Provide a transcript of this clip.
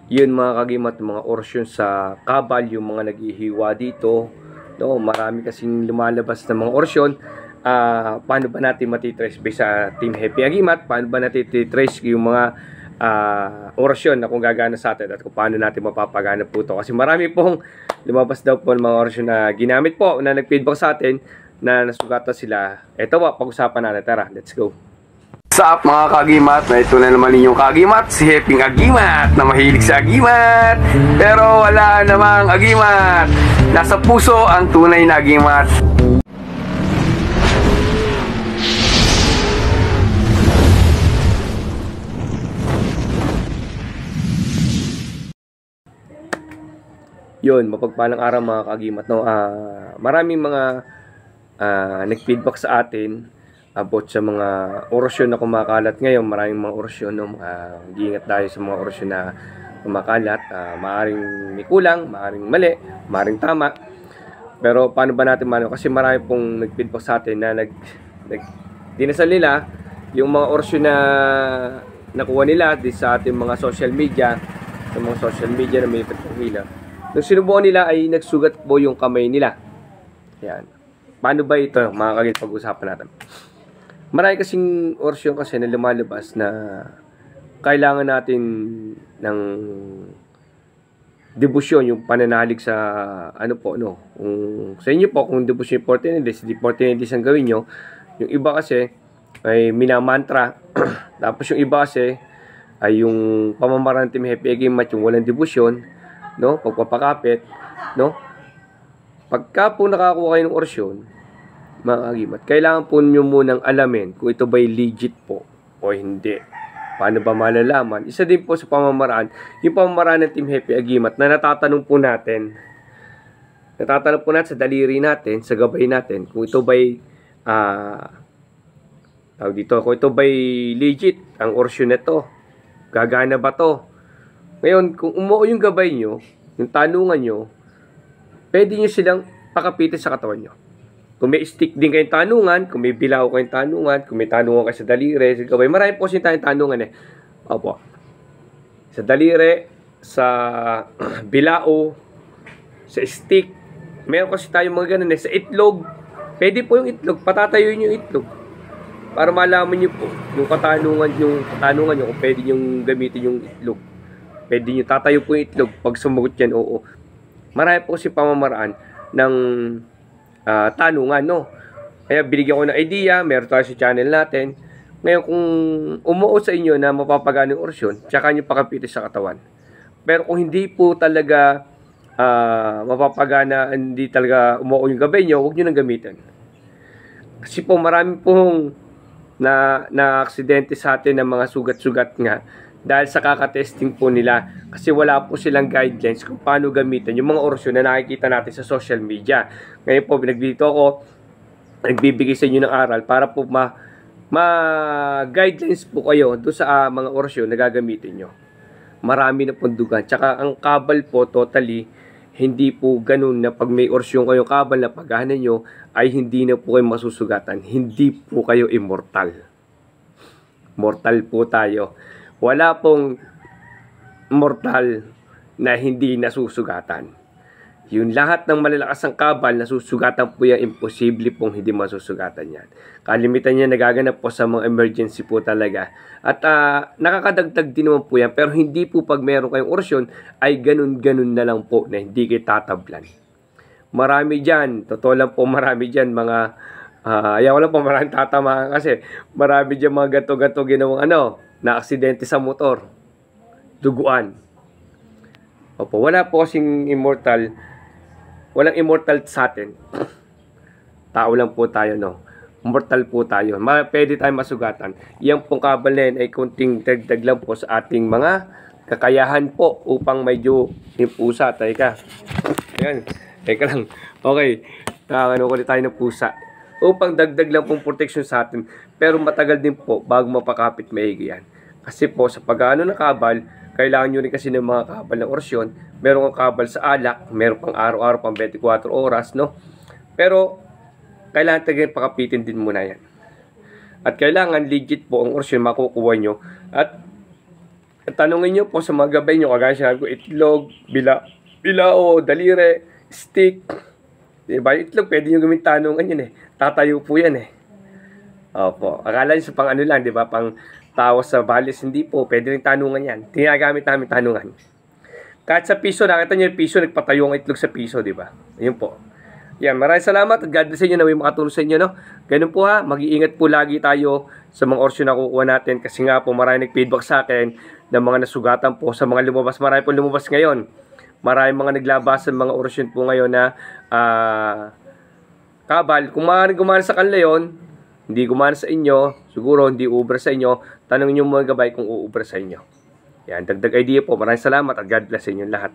Yun mga kagimat, mga orasyon sa kabal, yung mga naghihiwa dito, no? Marami kasing lumalabas na mga orasyon. Paano ba natin matitrace based sa Team Happy Agimat? Paano ba natin titrace yung mga orasyon na kung gagana sa atin at kung paano natin mapapagana po ito? Kasi marami pong lumabas daw po ng mga orasyon na ginamit po, na nag-feedback sa atin na nasugatan sila. Ito po, pag-usapan natin. Tara, let's go. What's up mga kagimat? Na ito na naman ninyong kagimat, si Happy Agimat na mahilig sa agimat, pero wala namang agimat. Nasa puso ang tunay na agimat. Yun, mapagpalang araw mga kagimat, no? Maraming mga nag-feedback sa atin about sa mga orasyon na kumakalat ngayon. Maraming mga orasyon, no? Mag-iingat tayo sa mga orasyon na kumakalat. Maaring may kulang, maaring mali, maaring tama. Pero paano ba natin kasi marami pong nag-feedback sa atin na dinasal nila yung mga orasyon na nakuha nila sa ating mga social media, sa mga social media na may pagpapila. Nung sinubukan nila ay nagsugat po yung kamay nila. Yan. Paano ba ito mga kagit, pag-usapan natin? Marami kasing orasyon kasi na lumalabas na kailangan natin ng debosyon, yung pananalig sa kung sa inyo po, kung debosyon 14 days, di 14 days ang gawin nyo. Yung iba kasi ay minamantra. Tapos yung iba kasi ay yung pamamaraan ng Team Happy Agimat, yung walang debosyon, no? Pagpapakapit, no? Pagka po nakakuha kayo ng orasyon, mga kagimat, kailangan po nyo munang alamin kung ito ba'y legit po o hindi. Paano ba malalaman? Isa din po sa pamamaraan, yung pamamaraan ng Team Happy Agimat na natatanong po natin sa daliri natin, sa gabay natin, kung ito ba'y kung ito ba'y legit ang orasyon na to, gagana ba to? Ngayon, kung umuo yung gabay nyo, yung tanungan nyo, pwede nyo silang pakapitin sa katawan nyo. Kung may stick din kayong tanungan, kung may bilao kayong tanungan, kung may tanungan kayo sa daliri, sa gabay, marami po kasi tayong tanungan Opo. Sa daliri, sa bilao, sa stick, meron kasi tayong mga ganun sa itlog. Pwede po yung itlog, patatayuin yung itlog. Para malaman nyo po yung katanungan nyo kung pwede nyo gamitin yung itlog. Pwede nyo tatayo po yung itlog. Pag sumagot yan, oo. Marami po kasi pamamaraan ng tanungan, no? Kaya binigyan ko ng idea, meron tayo sa channel natin. Ngayon, kung umuo sa inyo na mapapagana yung orasyon, tsaka nyo pakapitin sa katawan. Pero kung hindi po talaga mapapagana, hindi talaga umuo yung gabay nyo, huwag nyo nang gamitin. Kasi po marami pong na aksidente sa atin ng mga sugat-sugat nga dahil sa kakatesting po nila, kasi wala po silang guidelines kung paano gamitin yung mga orasyon na nakikita natin sa social media. Ngayon po, dito ako nagbibigay sa inyo ng aral para po ma-guidelines po kayo doon sa mga orasyon na gagamitin nyo. Marami na pong dugan. Tsaka ang kabal po, totally, hindi po ganun na pag may orasyon kayong kabal na paghahanan nyo, ay hindi na po kayo masusugatan. Hindi po kayo immortal. Mortal po tayo. Wala pong mortal na hindi nasusugatan. Yung lahat ng malalakas ang kabal, nasusugatan po yan. Imposible pong hindi masusugatan yan. Kalimitan yan nagaganap po sa mga emergency po talaga. At nakakadagdag din naman po yan. Pero hindi po pag meron kayong orasyon, ay ganun-ganun na lang po na hindi kayo tatablan. Marami dyan, totoo lang po, marami dyan mga ayaw lang po maraming tatama kasi marami dyan mga gato-gato ginawang na aksidente sa motor, duguan. Opo, wala po kasing immortal, walang immortal sa atin. Tao lang po tayo, no? Mortal po tayo. Pwede tayong masugatan. Yang pong kabal na yan ay kunting dagdag lang po sa ating mga kakayahan po upang medyo impusa. Teka. Ayan. Teka lang. Okay. Ulit tayo ng pusa. Upang dagdag lang pong protection sa atin. Pero matagal din po bago mapakapit maigi yan. Kasi po sa pag-ano ng kabal, kailangan nyo rin kasi ng mga kabal ng orasyon. Meron kang kabal sa alak, meron pang araw-araw, pang 24 oras, no? Pero, kailangan talagang pakapitin din muna yan. At kailangan legit po ang orasyon makukuha nyo. At tanungin nyo po sa mga gabay nyo, kagaya sinabi ko, itlog, bilao, dalire, stick. Diba? Itlog, pwede nyo gawin tanungan yun eh. Tatayo po yan eh. Opo. Akala nyo sa pang ano lang, di ba? Pang tawas sa balis, hindi po. Pwede rin tanungan yan. Tinagamit namin tanungan. Kahit sa piso, nakita nyo yung piso, nagpatayo ang itlog sa piso, di ba? Ayun po. Yan, maraming salamat at God bless sa inyo na may makatulong sa inyo, no? Ganun po ha, mag-iingat po lagi tayo sa mga orsyon na kukuha natin kasi nga po marami nag-feedback sa akin ng mga nasugatan po sa mga lumabas. Marami po lumabas ngayon. Marami mga naglabas sa mga orsyon po ngayon na kabal. Kung maaaring gumana sa kanila yun, hindi gumana sa inyo, siguro hindi uubra sa inyo, tanongin nyo mga gabay kung uubra sa inyo. Yan, dagdag idea po. Maraming salamat at God bless sa inyo lahat.